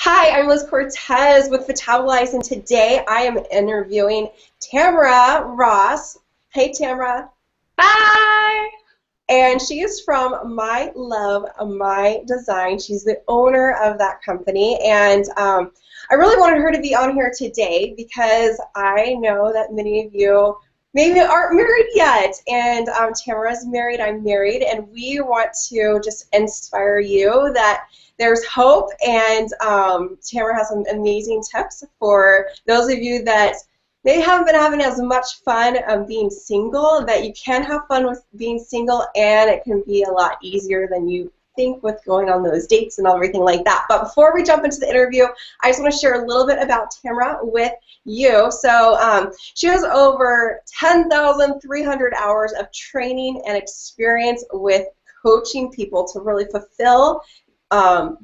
Hi, I'm Liz Cortez with Metabolize, and today I am interviewing Tamara Ross. Hey, Tamara. Hi! And she is from My Love, My Design. She's the owner of that company. And I really wanted her to be on here today because I know that many of you maybe aren't married yet. And Tamara's married, I'm married, and we want to just inspire you that there's hope. And Tamara has some amazing tips for those of you that maybe haven't been having as much fun being single, that you can have fun with being single, and it can be a lot easier than you think with going on those dates and everything like that. But before we jump into the interview, I just want to share a little bit about Tamara with you. So she has over 10,300 hours of training and experience with coaching people to really fulfill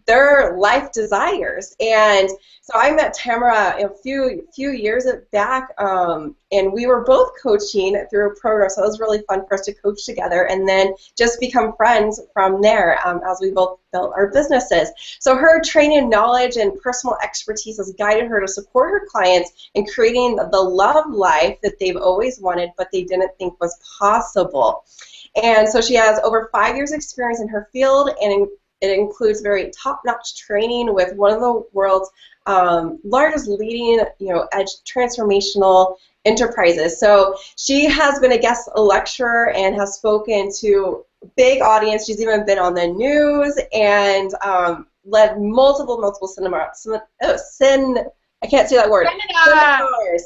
their life desires. And so I met Tamara a few years back, and we were both coaching through a program, so it was really fun for us to coach together and then just become friends from there as we both built our businesses. So her training, knowledge, and personal expertise has guided her to support her clients in creating the love life that they've always wanted but they didn't think was possible. And so she has over 5 years experience in her field, and it includes very top-notch training with one of the world's largest leading, edge transformational enterprises. So she has been a guest lecturer and has spoken to big audience. She's even been on the news and led multiple I can't say that word.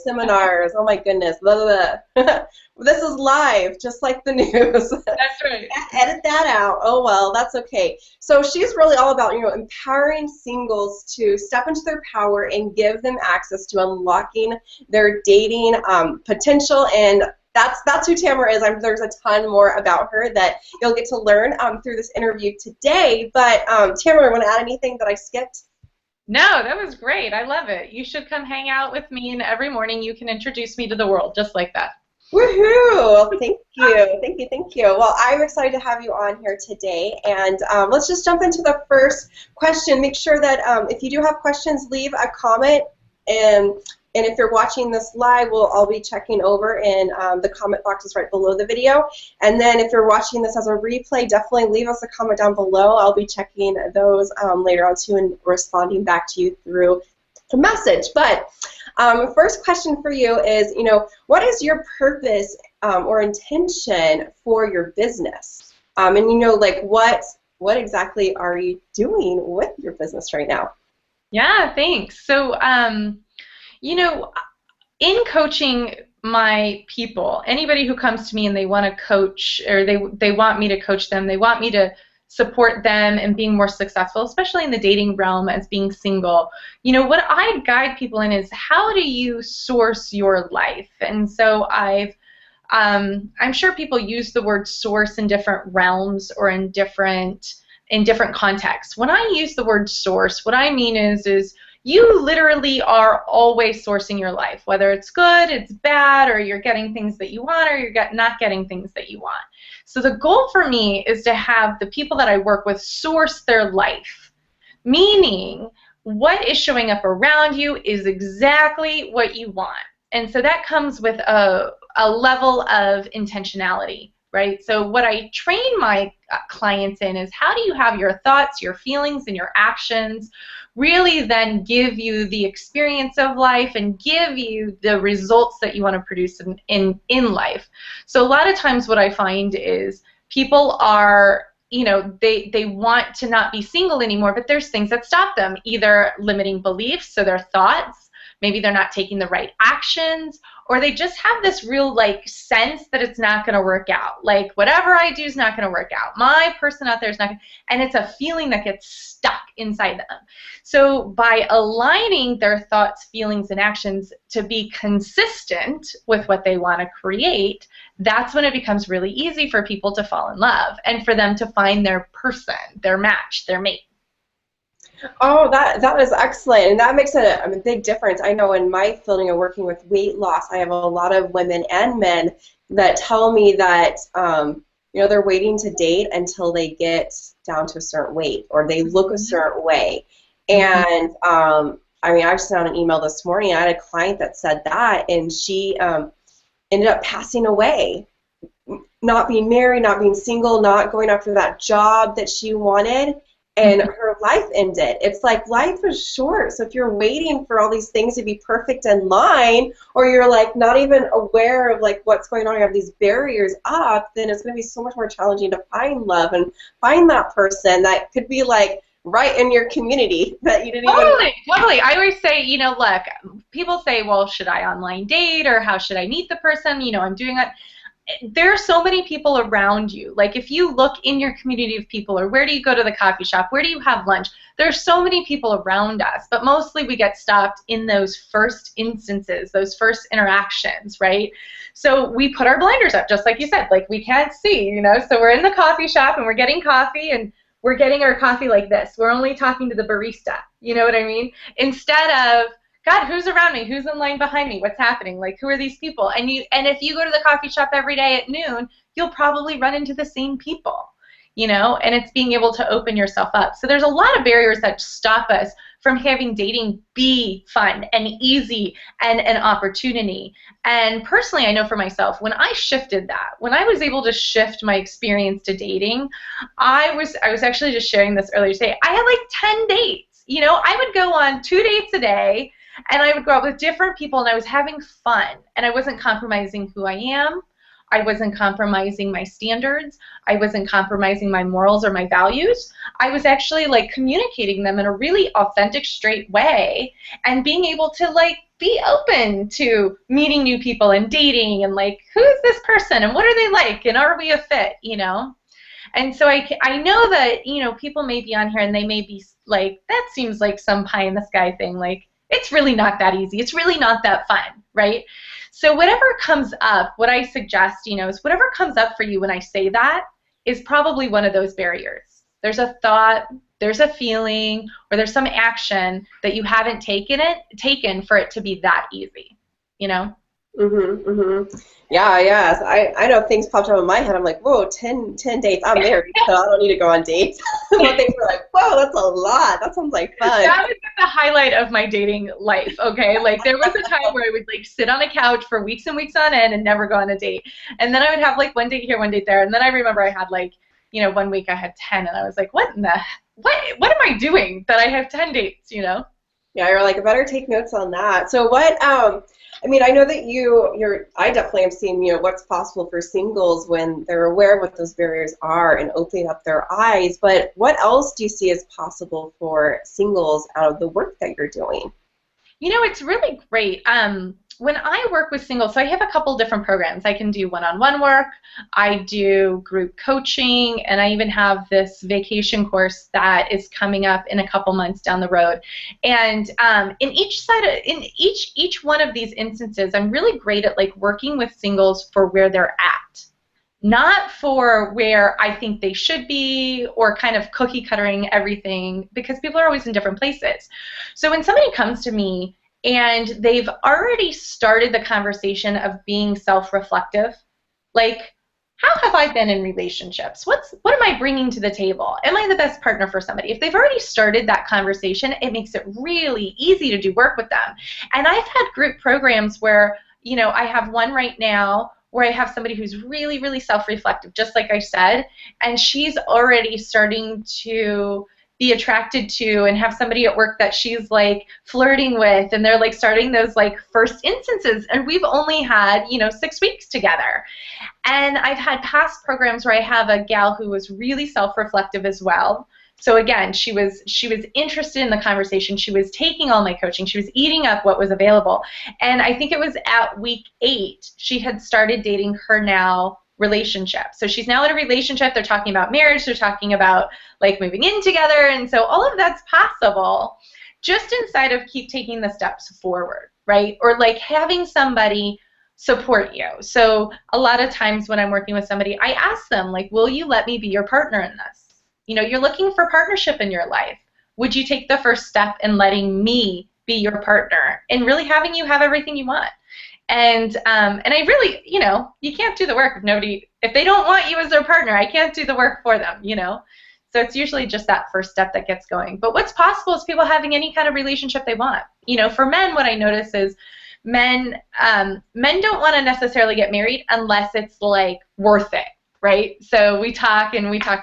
Seminars. Oh my goodness. Blah, blah, blah. This is live, just like the news. That's right. Edit that out. Oh well, that's okay. So she's really all about, empowering singles to step into their power and give them access to unlocking their dating potential. And that's who Tamara is. There's a ton more about her that you'll get to learn through this interview today. But Tamara, want to add anything that I skipped? No, that was great. I love it. You should come hang out with me, and every morning you can introduce me to the world just like that. Woohoo! Thank you, thank you. Well, I'm excited to have you on here today, and let's just jump into the first question. Make sure that if you do have questions, leave a comment, and if you're watching this live, I'll be checking over in the comment boxes right below the video. And then if you're watching this as a replay, definitely leave us a comment down below. I'll be checking those later on too and responding back to you through the message. But first question for you is, what is your purpose or intention for your business? And what exactly are you doing with your business right now? Yeah, thanks. So, in coaching my people, anybody who comes to me and they want to coach, or they want me to coach them, they want me to support them in being more successful, especially in the dating realm as being single. What I guide people in is, how do you source your life? And so I'm sure people use the word source in different realms or in different contexts. When I use the word source, what I mean is you literally are always sourcing your life, whether it's good, it's bad, or you're getting things that you want, or you're not getting things that you want. So the goal for me is to have the people that I work with source their life, meaning what is showing up around you is exactly what you want. And so that comes with a level of intentionality, right? So what I train my clients in is, how do you have your thoughts, your feelings, and your actions really then give you the experience of life and give you the results that you want to produce in life. So a lot of times what I find is people are, they want to not be single anymore, but there's things that stop them, either limiting beliefs, so their thoughts, maybe they're not taking the right actions, or they just have this real sense that it's not going to work out. Like, whatever I do is not going to work out. My person out there is not going to, and it's a feeling that gets stuck inside them. So by aligning their thoughts, feelings, and actions to be consistent with what they want to create, that's when it becomes really easy for people to fall in love and for them to find their person, their match, their mate. Oh, that is excellent, and that makes a big difference. I know in my field, working with weight loss, I have a lot of women and men that tell me that they're waiting to date until they get down to a certain weight or they look a certain way. Mhm. And I mean, I just sent out an email this morning. I had a client that said that, and she ended up passing away, not being married, not being single, not going after that job that she wanted, and Mhm. her life ended. It's like life is short. So if you're waiting for all these things to be perfect in line, or you're like not even aware of like what's going on, you have these barriers up, then it's going to be so much more challenging to find love and find that person that could be like right in your community that you didn't even. Totally, totally. I always say, look, people say, well, should I online date or how should I meet the person? I'm doing that. There are so many people around you. Like if you look in your community of people, or where do you go to the coffee shop? Where do you have lunch? There's so many people around us, but mostly we get stopped in those first instances, those first interactions, right? So we put our blinders up, just like you said, like we can't see, so we're in the coffee shop and we're getting coffee and we're getting our coffee like this. We're only talking to the barista, you know what I mean? Instead of, God, who's around me? Who's in line behind me? What's happening? Like, who are these people? And if you go to the coffee shop every day at noon, you'll probably run into the same people, and it's being able to open yourself up. So there's a lot of barriers that stop us from having dating be fun and easy and an opportunity. And personally, I know for myself, when I shifted that, when I was able to shift my experience to dating, I was actually just sharing this earlier today. I had like 10 dates. I would go on 2 dates a day, and I would go out with different people, and I was having fun, and I wasn't compromising who I am. I wasn't compromising my standards. I wasn't compromising my morals or my values. I was actually like communicating them in a really authentic, straight way, and being able to like be open to meeting new people and dating and like, who is this person and what are they like and are we a fit. And so I know that, people may be on here and they may be like, that seems like some pie in the sky thing. Like, it's really not that easy. It's really not that fun, right? So whatever comes up, what I suggest, is whatever comes up for you when I say that is probably one of those barriers. There's a thought, there's a feeling, or there's some action that you haven't taken for it to be that easy. Yeah, yeah. So I know things popped up in my head. I'm like, whoa, 10 dates. I'm married, so I don't need to go on dates. One things were like, whoa, that's a lot. That sounds like fun. That was the highlight of my dating life, okay? Like, there was a time where I would, like, sit on a couch for weeks and weeks on end and never go on a date. And then I would have, like, one date here, one date there. And then I remember I had, like, 1 week I had 10, and I was like, what am I doing that I have 10 dates? Yeah, you're like, I better take notes on that. So what, I mean, I know that I definitely have seen, what's possible for singles when they're aware of what those barriers are and opening up their eyes, but what else do you see as possible for singles out of the work that you're doing? It's really great. When I work with singles, so I have a couple different programs. I can do one-on-one work, I do group coaching, and I even have this vacation course that is coming up in a couple months down the road. And in each one of these instances, I'm really great at like working with singles for where they're at. Not for where I think they should be or kind of cookie cuttering everything, because people are always in different places. So when somebody comes to me and they've already started the conversation of being self-reflective, like, how have I been in relationships? What am I bringing to the table? Am I the best partner for somebody? If they've already started that conversation, it makes it really easy to do work with them. And I've had group programs where, I have one right now where I have somebody who's really, really self-reflective, just like I said, and she's already starting to be attracted to and have somebody at work that she's like flirting with, and they're like starting those like first instances, and we've only had 6 weeks together. And I've had past programs where I have a gal who was really self-reflective as well. So again, she was interested in the conversation. She was taking all my coaching. She was eating up what was available. And I think it was at week 8 she had started dating her now relationship. So she's now in a relationship. They're talking about marriage. They're talking about like moving in together. And so all of that's possible just inside of keep taking the steps forward, right? Or like having somebody support you. So a lot of times when I'm working with somebody, I ask them, like, will you let me be your partner in this? You're looking for partnership in your life. Would you take the first step in letting me be your partner and really having you have everything you want? And I really, you can't do the work if they don't want you as their partner. I can't do the work for them. So it's usually just that first step that gets going. But what's possible is people having any kind of relationship they want. You know, for men, what I notice is men don't want to necessarily get married unless it's like worth it, right? So we talk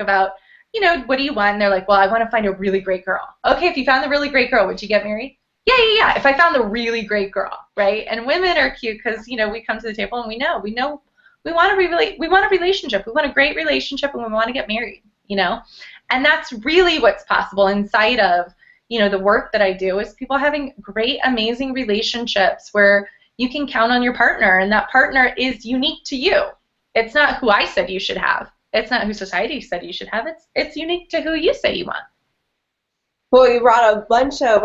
about, you know, what do you want? And they're like, well, I want to find a really great girl. Okay, if you found the really great girl, would you get married? Yeah. If I found the really great girl, right? And women are cute because, you know, we come to the table and we know we want a relationship. We want a great relationship and we want to get married, you know? And that's really what's possible inside of, you know, the work that I do is people having great, amazing relationships where you can count on your partner and that partner is unique to you. It's not who I said you should have. It's not who society said you should have. It's unique to who you say you want. Well, you brought a bunch of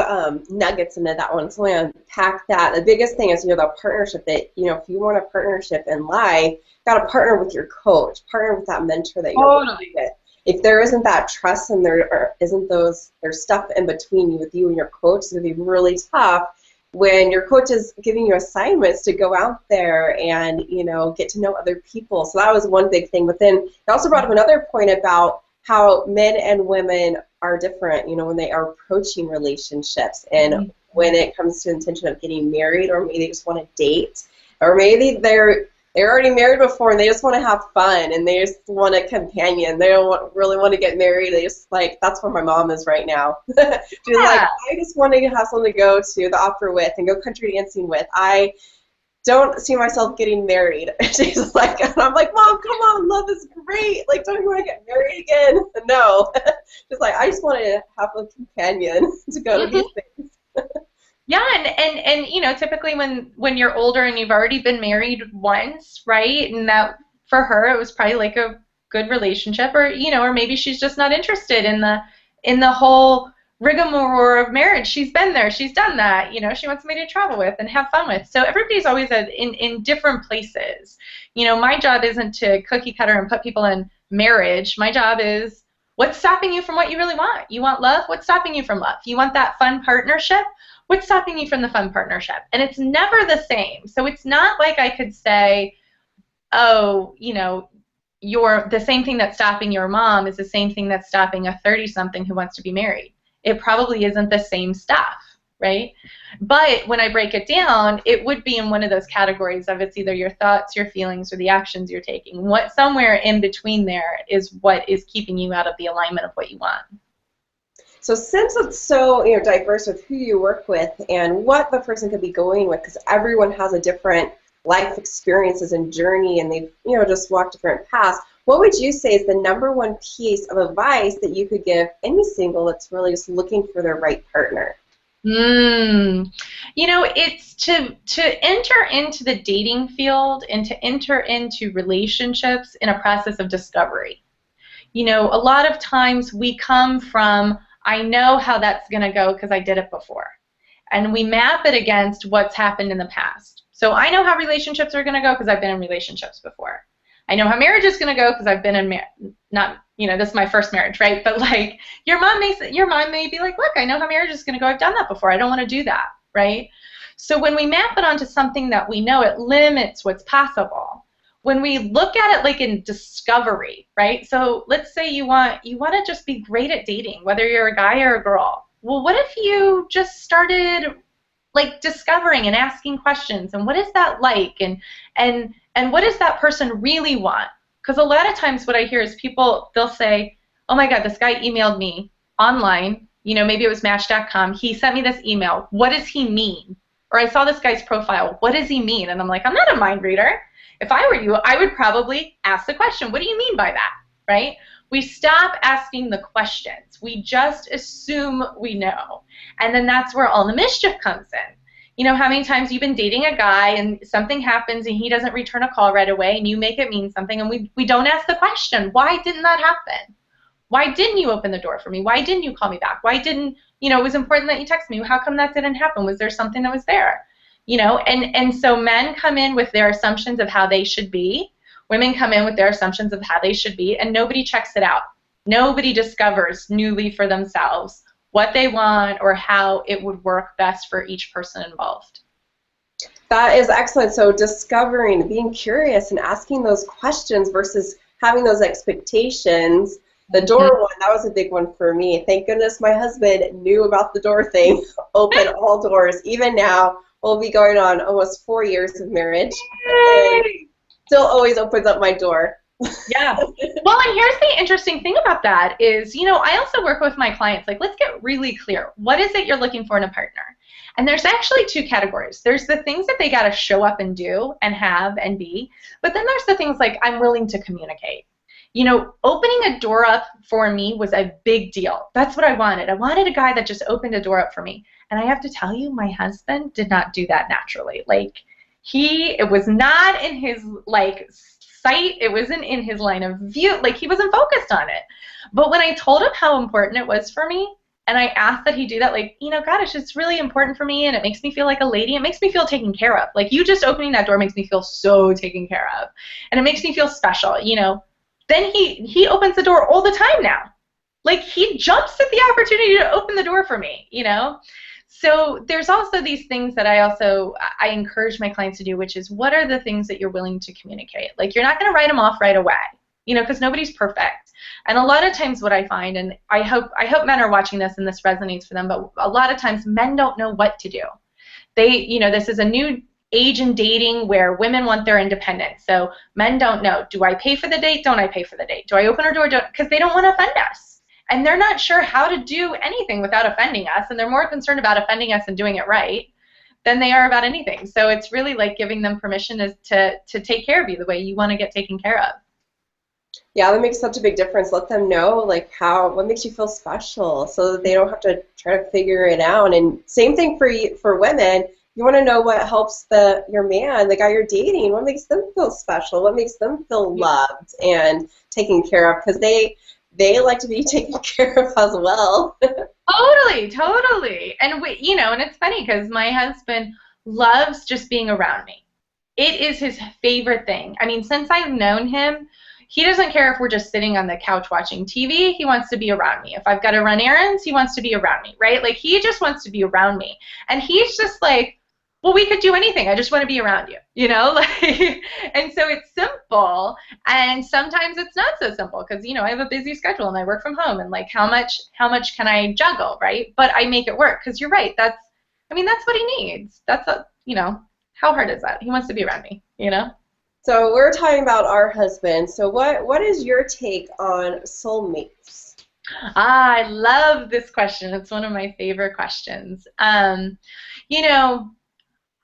nuggets into that one, so I unpack that. The biggest thing is, you know, the partnership that, you know, if you want a partnership in life, you got to partner with your coach, partner with that mentor that you're working with. If there isn't that trust and there's stuff in between with you and your coach, it's going to be really tough when your coach is giving you assignments to go out there and, you know, get to know other people. So that was one big thing. But then you also brought up another point about how men and women are different, you know, when they are approaching relationships and when it comes to intention of getting married, or maybe they just want to date, or maybe they're already married before and they just want to have fun and they just want a companion. They don't really want to get married. They just like, that's where my mom is right now. She's like, I just want to have someone to go to the opera with and go country dancing with. I don't see myself getting married. She's like, and I'm like, Mom, come on, love is great. Like, don't you want to get married again? No. She's like, I just want to have a companion to go to these things. Yeah, and you know, typically when you're older and you've already been married once, right? And that for her it was probably like a good relationship, or you know, or maybe she's just not interested in the whole rigmarole of marriage. She's been there, she's done that, you know, she wants somebody to travel with and have fun with. So everybody's always in different places. You know, my job isn't to cookie cutter and put people in marriage. My job is, what's stopping you from what you really want? You want love? What's stopping you from love? You want that fun partnership? What's stopping you from the fun partnership? And it's never the same. So it's not like I could say, oh, you know, the same thing that's stopping your mom is the same thing that's stopping a 30-something who wants to be married. It probably isn't the same stuff, right? But when I break it down, it would be in one of those categories of it's either your thoughts, your feelings, or the actions you're taking. What somewhere in between there is what is keeping you out of the alignment of what you want. So since it's so, you know, diverse with who you work with and what the person could be going with, because everyone has a different life experiences and journey, and they've, you know, just walked different paths, what would you say is the #1 piece of advice that you could give any single that's really just looking for their right partner? You know, it's to enter into the dating field and to enter into relationships in a process of discovery. You know, a lot of times we come from, I know how that's going to go because I did it before. And we map it against what's happened in the past. So I know how relationships are going to go because I've been in relationships before. I know how marriage is going to go because I've been in not, you know, this is my first marriage, right? But like your mom may be like, look, I know how marriage is going to go. I've done that before. I don't want to do that, right? So when we map it onto something that we know, it limits what's possible. When we look at it like in discovery, right? So let's say you want to just be great at dating, whether you're a guy or a girl. Well, what if you just started like discovering and asking questions, and what is that like, and what does that person really want? Because a lot of times what I hear is people, they'll say, oh my God, this guy emailed me online, you know, maybe it was Match.com, he sent me this email, what does he mean? Or I saw this guy's profile, what does he mean? And I'm like, I'm not a mind reader. If I were you, I would probably ask the question, what do you mean by that, right? We stop asking the questions. We just assume we know. And then that's where all the mischief comes in. You know, how many times you've been dating a guy and something happens and he doesn't return a call right away and you make it mean something and we don't ask the question, why didn't that happen? Why didn't you open the door for me? Why didn't you call me back? Why didn't, you know, it was important that you text me. How come that didn't happen? Was there something that was there? You know, and so men come in with their assumptions of how they should be. Women come in with their assumptions of how they should be, and nobody checks it out. Nobody discovers newly for themselves what they want or how it would work best for each person involved. That is excellent. So discovering, being curious, and asking those questions versus having those expectations The Mhm. door one, that was a big one for me. Thank goodness my husband knew about the door thing. Open all doors. Even now, we'll be going on almost 4 years of marriage, and Yay! still always opens up my door. Yeah. Well, and here's the interesting thing about that is, I also work with my clients, like, let's get really clear. What is it you're looking for in a partner? And there's actually two categories. There's the things that they got to show up and do and have and be, but then there's the things like I'm willing to communicate. Opening a door up for me was a big deal. That's what I wanted. I wanted a guy that just opened a door up for me. And I have to tell you, my husband did not do that naturally. Like, it was not in his, like, sight. It wasn't in his line of view. Like, he wasn't focused on it. But when I told him how important it was for me, and I asked that he do that, like, God, it's just really important for me, and it makes me feel like a lady. It makes me feel taken care of. Like, you just opening that door makes me feel so taken care of. And it makes me feel special. Then he opens the door all the time now. Like, he jumps at the opportunity to open the door for me. So there's also these things that I encourage my clients to do, which is, what are the things that you're willing to communicate? Like, you're not going to write them off right away, because nobody's perfect. And a lot of times what I find, and I hope men are watching this and this resonates for them, but a lot of times men don't know what to do. This is a new age in dating where women want their independence. So men don't know, do I pay for the date? Don't I pay for the date? Do I open our door? Because they don't want to offend us. And they're not sure how to do anything without offending us, and they're more concerned about offending us and doing it right than they are about anything. So it's really like giving them permission to take care of you the way you want to get taken care of. Yeah, that makes such a big difference. Let them know like what makes you feel special, so that they don't have to try to figure it out. And same thing for women. You want to know what helps your man, the guy you're dating, what makes them feel special, what makes them feel loved and taken care of, because they like to be taken care of as well. Totally. And and it's funny because my husband loves just being around me. It is his favorite thing. I mean, since I've known him, he doesn't care if we're just sitting on the couch watching TV. He wants to be around me. If I've got to run errands, he wants to be around me, right? Like, he just wants to be around me. And he's just like, well, we could do anything. I just want to be around you, like, and so it's simple, and sometimes it's not so simple because, I have a busy schedule and I work from home, and like, how much can I juggle, right? But I make it work because you're right. That's what he needs. How hard is that? He wants to be around me. So we're talking about our husbands. So what is your take on soulmates? I love this question. It's one of my favorite questions.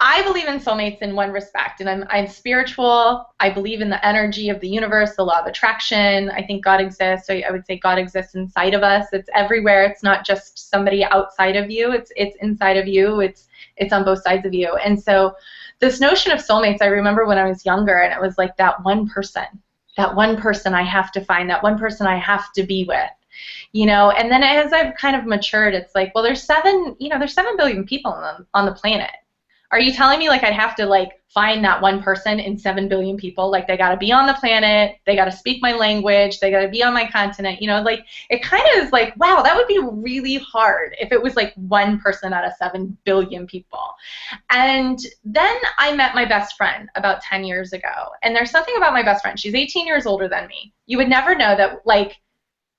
I believe in soulmates in one respect, and I'm spiritual. I believe in the energy of the universe, the law of attraction. I think God exists. I would say God exists inside of us. It's everywhere. It's not just somebody outside of you. It's inside of you. It's on both sides of you. And so this notion of soulmates, I remember when I was younger, and it was like that one person I have to find, that one person I have to be with. And then as I've kind of matured, it's like, well, there's 7 billion people on the planet. Are you telling me like I have to like find that one person in 7 billion people? Like, they got to be on the planet, they got to speak my language, they got to be on my continent. Like, it kind of is like, wow, that would be really hard if it was like one person out of 7 billion people. And then I met my best friend about 10 years ago, and there's something about my best friend. She's 18 years older than me. You would never know that, like,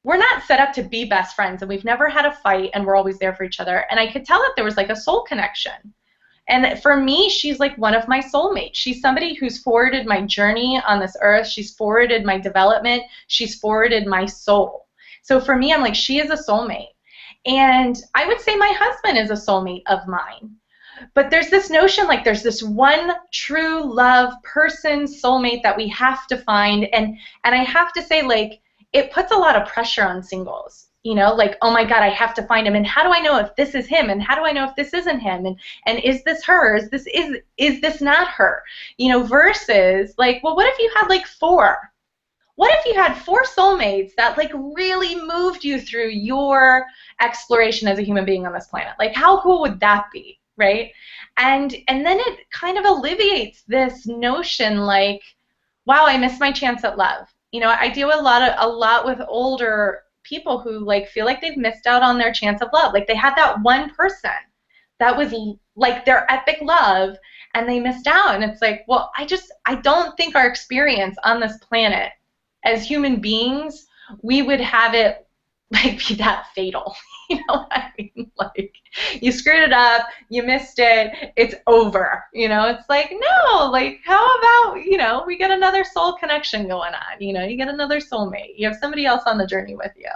we're not set up to be best friends, and we've never had a fight, and we're always there for each other. And I could tell that there was like a soul connection. And for me, she's like one of my soulmates. She's somebody who's forwarded my journey on this earth. She's forwarded my development. She's forwarded my soul. So for me, I'm like, she is a soulmate. And I would say my husband is a soulmate of mine. But there's this notion, like, there's this one true love person, soulmate that we have to find. And I have to say, like, it puts a lot of pressure on singles. Like, oh my God, I have to find him, and how do I know if this is him, and how do I know if this isn't him, and is this her, is this not her, versus like, well, what if you had like 4? What if you had 4 soulmates that like really moved you through your exploration as a human being on this planet? Like, how cool would that be, right? And then it kind of alleviates this notion like, wow, I missed my chance at love. I deal a lot with older people who like feel like they've missed out on their chance of love. Like, they had that one person that was like their epic love, and they missed out. And it's like, well, I don't think our experience on this planet as human beings we would have it like be that fatal. You know what I mean? Like you screwed it up, you missed it, it's over. You know, it's like no, like how about, you know, we get another soul connection going on, you know, you get another soulmate. You have somebody else on the journey with you.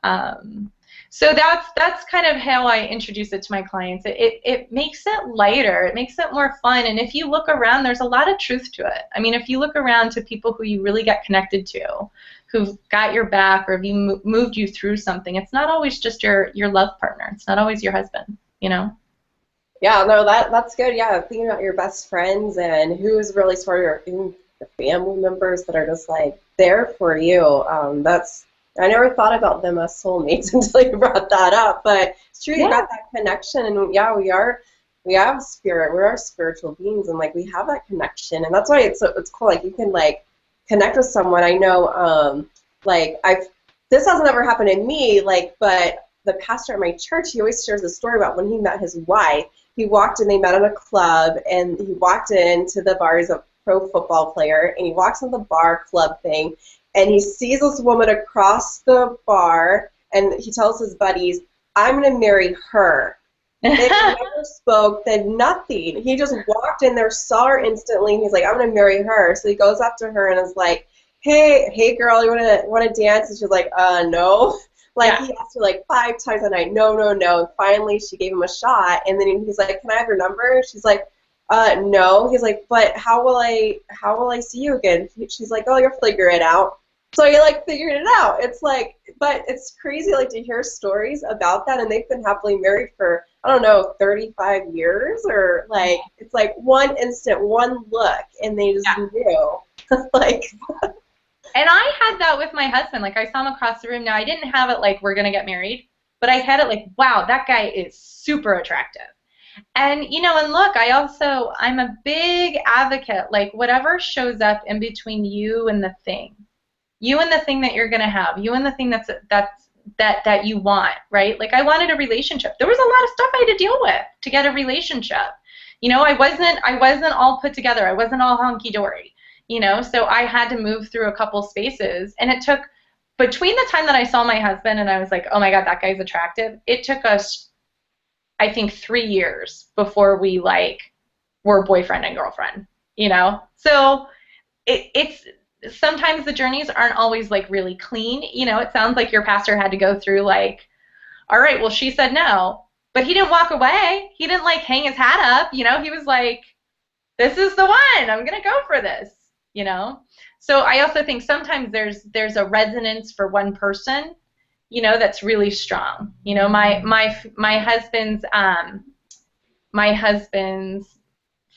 Um, so that's kind of how I introduce it to my clients. It makes it lighter. It makes it more fun. And if you look around, there's a lot of truth to it. I mean, if you look around to people who you really get connected to, who've got your back, or have you moved you through something, it's not always just your love partner. It's not always your husband, you know? Yeah, no, that's good. Yeah, thinking about your best friends and who's really sort of your family members that are just like there for you. That's I never thought about them as soulmates until you brought that up. But it's true, you Yeah. got that connection, and yeah, we have spirit. We are spiritual beings, and like we have that connection, and that's why it's cool. Like you can like connect with someone. I know, like I've this hasn't ever happened to me, like, but the pastor at my church, he always shares a story about when he met his wife. He walked in, they met at a club, and he walked into the bar. He's a pro football player, and he walks in the bar club thing, and he sees this woman across the bar, and he tells his buddies, I'm going to marry her. They never spoke, then nothing. He just walked in there, saw her instantly, and he's like, I'm going to marry her. So he goes up to her and is like, hey girl, you want to dance? And she's like, no. Like, Yeah. he asked her like 5 times a night, no, no, no. And finally, she gave him a shot, and then he's like, can I have your number? She's like, no. He's like, but how will I see you again? She's like, oh, you'll figure it out. So he like figured it out. It's like, but it's crazy like to hear stories about that, and they've been happily married for I don't know 35 years, or like it's like one instant, one look, and they just Yeah. knew. Like, And I had that with my husband. Like I saw him across the room. Now I didn't have it like we're gonna get married, but I had it like, wow, that guy is super attractive. And you know, and look, I'm a big advocate. Like whatever shows up in between you and the thing, you and the thing that you're gonna have, you and the thing that you want, right? Like I wanted a relationship. There was a lot of stuff I had to deal with to get a relationship. You know, I wasn't all put together. I wasn't all hunky dory. You know, so I had to move through a couple spaces, and it took between the time that I saw my husband and I was like, oh my God, that guy's attractive. It took us, I think, 3 years before we like were boyfriend and girlfriend. You know, so it's sometimes the journeys aren't always like really clean. You know, it sounds like your pastor had to go through like, all right, well, she said no, but he didn't walk away. He didn't like hang his hat up. You know, he was like, this is the one. I'm gonna go for this. You know, so I also think sometimes there's a resonance for one person. You know, that's really strong. You know, my husband's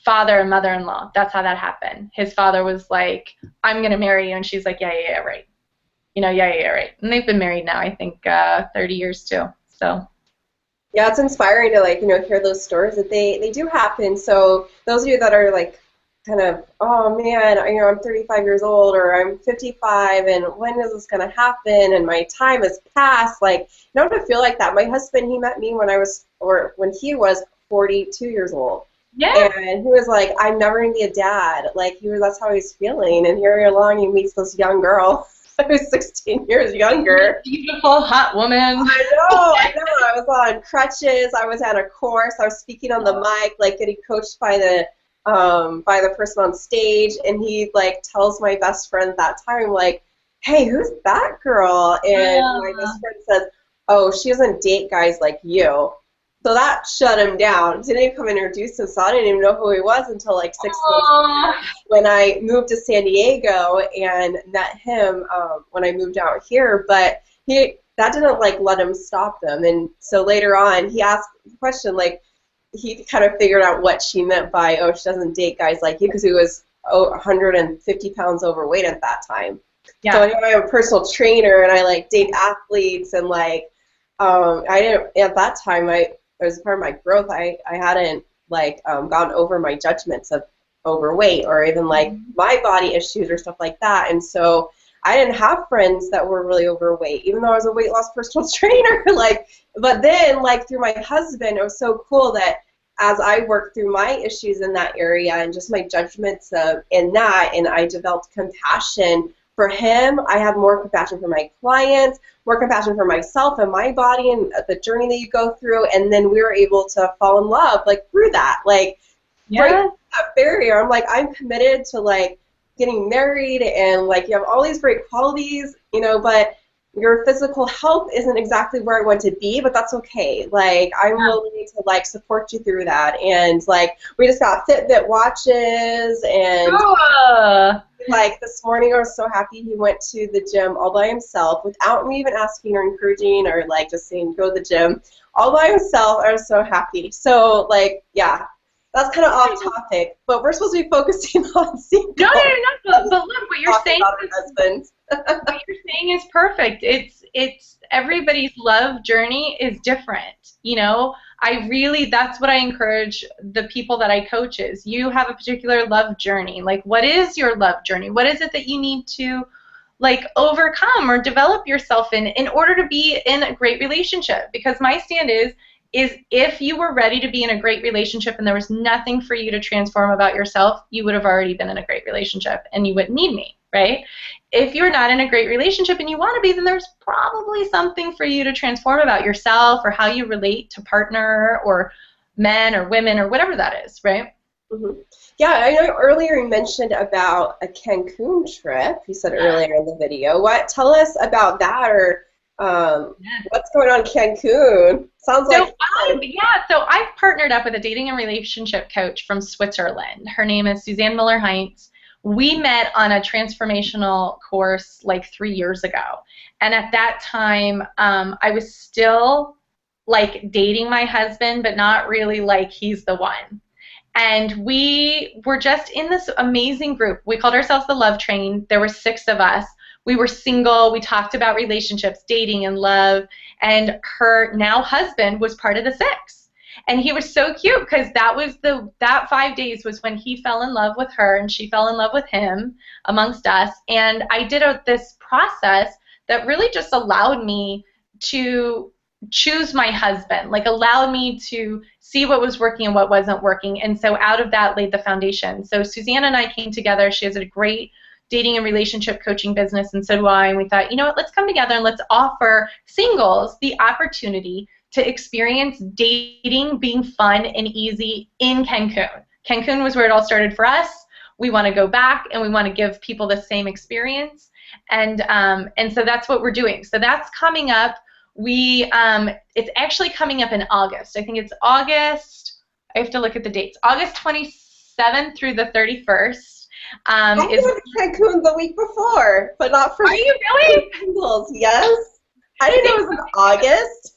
father and mother-in-law. That's how that happened. His father was like, I'm gonna marry you, and she's like, yeah, yeah, yeah, right. You know, yeah, yeah, yeah, right. And they've been married now, I think, 30 years too. So yeah, it's inspiring to like hear those stories that they do happen. So those of you that are like kind of, oh man, I'm 35 years old, or I'm 55, and when is this gonna happen? And my time has passed. Like, you don't have to feel like that. My husband, he met me when he was 42 years old, yeah, and he was like, I'm never gonna be a dad. Like that's how he's feeling. And here along, he meets this young girl who's 16 years younger. beautiful, hot woman. I was on crutches. I was at a course. I was speaking on the mic, like getting coached by the person on stage, and he like tells my best friend at that time, like, hey, who's that girl? And my best friend says, oh, she doesn't date guys like you. So that shut him down. Didn't even come and introduce himself. I didn't even know who he was until like 6 months later when I moved to San Diego and met him when I moved out here. But that didn't like let him stop them. And so later on, he asked the question, like, he kind of figured out what she meant by, oh, she doesn't date guys like you, because he was 150 pounds overweight at that time. Yeah. So anyway, I'm a personal trainer, and I like date athletes, and like I didn't at that time. As part of my growth, I hadn't like gone over my judgments of overweight or even like my body issues or stuff like that, and so I didn't have friends that were really overweight, even though I was a weight loss personal trainer. Like, but then, like, through my husband, it was so cool that as I worked through my issues in that area and just my judgments in that, and I developed compassion, for him. I have more compassion for my clients, more compassion for myself and my body and the journey that you go through. And then we were able to fall in love, like, through that, like, break Yeah. that barrier. I'm like, I'm committed to, like, getting married, and, like, you have all these great qualities, you know, but your physical health isn't exactly where I want to be, but that's okay. Like, I'm willing to, like, support you through that. And, like, we just got Fitbit watches, and, Cool. like, this morning I was so happy he went to the gym all by himself without me even asking or encouraging or, like, just saying go to the gym all by himself. I was so happy. So, like, yeah, that's kind of off topic, but we're supposed to be focusing on single. No, no, no, no. But look, what you're saying About her husband. what you're saying is perfect. It's everybody's love journey is different. You know, that's what I encourage the people that I coach is you have a particular love journey. Like, what is your love journey? What is it that you need to, like, overcome or develop yourself in order to be in a great relationship? Because my stand is if you were ready to be in a great relationship and there was nothing for you to transform about yourself, you would have already been in a great relationship and you wouldn't need me, right? If you're not in a great relationship and you want to be, then there's probably something for you to transform about yourself or how you relate to partner or men or women or whatever that is, right? Mm-hmm. Yeah, I know earlier you mentioned about a Cancun trip. You said earlier in the video. Tell us about that, or what's going on in Cancun? Sounds like fun. So I've partnered up with a dating and relationship coach from Switzerland. Her name is Suzanne Miller-Heinz. We met on a transformational course like 3 years ago. And at that time, I was still, like, dating my husband, but not really like he's the one. And we were just in this amazing group. We called ourselves the Love Train. There were 6 of us. We were single. We talked about relationships, dating, and love. And her now husband was part of the 6. And he was so cute because that 5 days was when he fell in love with her and she fell in love with him amongst us. And I did this process that really just allowed me to choose my husband, like allowed me to see what was working and what wasn't working. And so out of that laid the foundation. So Suzanne and I came together. She has a great dating and relationship coaching business, and so do I. And we thought, you know what, let's come together and let's offer singles the opportunity to experience dating being fun and easy in Cancun. Cancun was where it all started for us. We want to go back and we want to give people the same experience. And so that's what we're doing. So that's coming up. It's actually coming up in August. I think it's August. I have to look at the dates. August 27th through the 31st. I went to Cancun the week before, but not for. Are you really? Singles. Yes. I didn't know it was in August.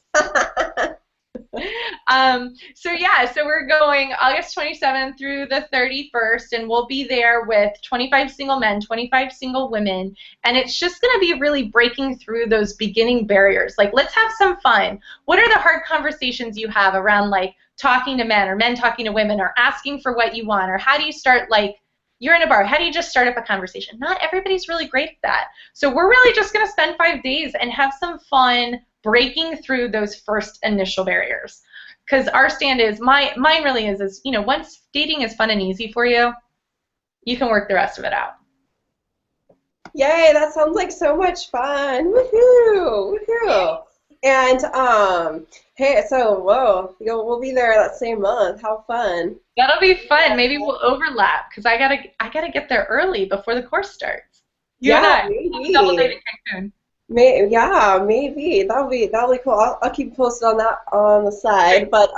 So we're going August 27th through the 31st, and we'll be there with 25 single men, 25 single women, and it's just going to be really breaking through those beginning barriers. Like, let's have some fun. What are the hard conversations you have around, like, talking to men or men talking to women or asking for what you want, or how do you start, like, you're in a bar, how do you just start up a conversation? Not everybody's really great at that. So we're really just going to spend 5 days and have some fun breaking through those first initial barriers. Because our stand is, mine really is, you know, once dating is fun and easy for you, you can work the rest of it out. Yay, that sounds like so much fun. Woohoo! Woohoo! And hey, so we'll be there that same month. How fun! That'll be fun. Maybe we'll overlap because I gotta get there early before the course starts. You and I, maybe. Double date in Cancun. Maybe that'll be cool. I'll keep posted on that on the side. But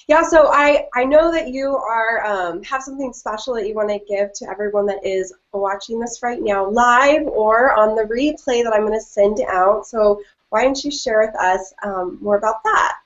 yeah. So I know that you are have something special that you want to give to everyone that is watching this right now, live or on the replay that I'm going to send out. So why don't you share with us more about that?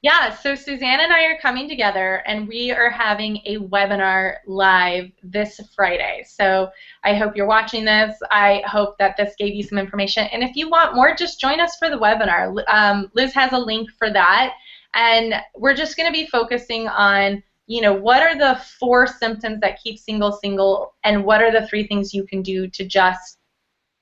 Yeah, so Suzanne and I are coming together, and we are having a webinar live this Friday. So I hope you're watching this. I hope that this gave you some information. And if you want more, just join us for the webinar. Liz has a link for that. And we're just going to be focusing on, you know, what are the 4 symptoms that keep single, and what are the 3 things you can do to just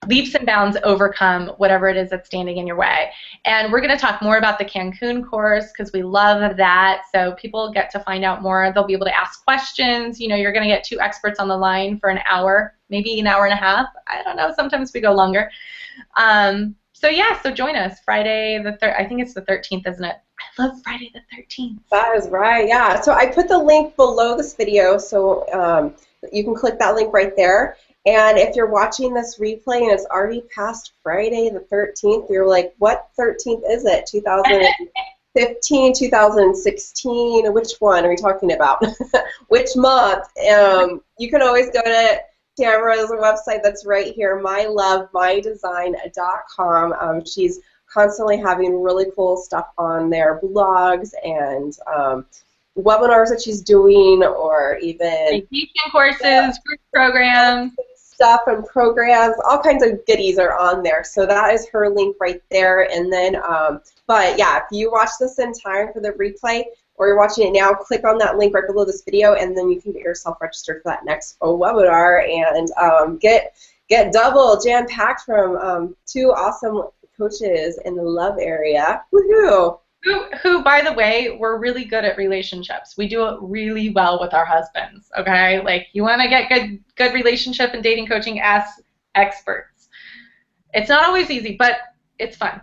leaps and bounds overcome whatever it is that's standing in your way. And we're going to talk more about the Cancun course because we love that. So people get to find out more. They'll be able to ask questions. You know, you're going to get 2 experts on the line for an hour, maybe an hour and a half. I don't know. Sometimes we go longer. So yeah, so join us Friday the I think it's the 13th, isn't it? I love Friday the 13th. That is right. Yeah. So I put the link below this video, so you can click that link right there. And if you're watching this replay and it's already past Friday the 13th, you're like, what 13th is it? 2015, 2016? Which one are we talking about? Which month? You can always go to Tamara's website that's right here, mylovemydesign.com. She's constantly having really cool stuff on there, blogs and webinars that she's doing, or even vacation courses, group programs. Stuff and programs, all kinds of goodies are on there. So that is her link right there. And then, but yeah, if you watch this in time for the replay, or you're watching it now, click on that link right below this video, and then you can get yourself registered for that next webinar and get double jam-packed from 2 awesome coaches in the love area. Woohoo! Who, by the way, we're really good at relationships. We do it really well with our husbands, okay? Like, you want to get good relationship and dating coaching, ask experts. It's not always easy, but it's fun.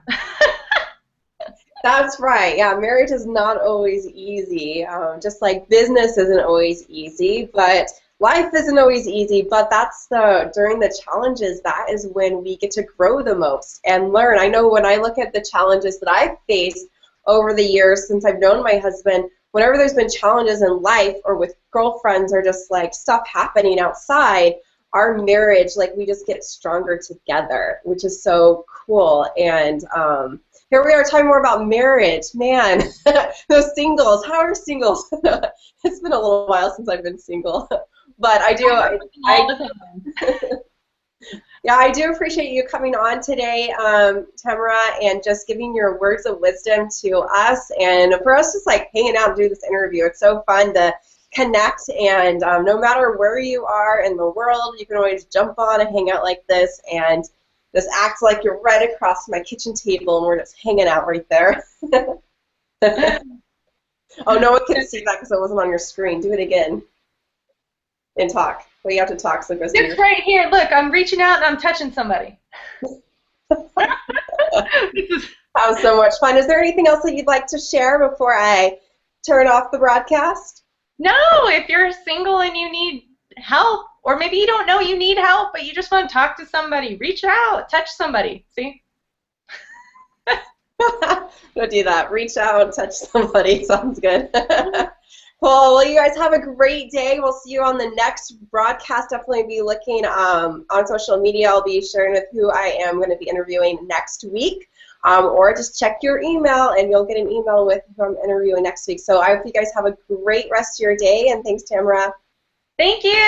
That's right. Yeah, marriage is not always easy. Just like business isn't always easy, but life isn't always easy. But that's during the challenges, that is when we get to grow the most and learn. I know when I look at the challenges that I've faced over the years since I've known my husband, whenever there's been challenges in life or with girlfriends or just like stuff happening outside, our marriage, like, we just get stronger together, which is so cool. And here we are talking more about marriage. Man, those singles, how are singles? It's been a little while since I've been single, but I do. Yeah, I do appreciate you coming on today, Tamara, and just giving your words of wisdom to us, and for us just like hanging out and do this interview. It's so fun to connect, and no matter where you are in the world, you can always jump on and hang out like this, and just act like you're right across my kitchen table, and we're just hanging out right there. Oh, no one can see that because it wasn't on your screen. Do it again and talk. Well, you have to talk, so it's right here. Look, I'm reaching out and I'm touching somebody. That was so much fun. Is there anything else that you'd like to share before I turn off the broadcast? No, if you're single and you need help, or maybe you don't know you need help, but you just want to talk to somebody, reach out, touch somebody. See? Go do that. Reach out, touch somebody. Sounds good. Cool. Well, you guys have a great day. We'll see you on the next broadcast. Definitely be looking on social media. I'll be sharing with who I am going to be interviewing next week. Or just check your email, and you'll get an email with who I'm interviewing next week. So I hope you guys have a great rest of your day, and thanks, Tamara. Thank you.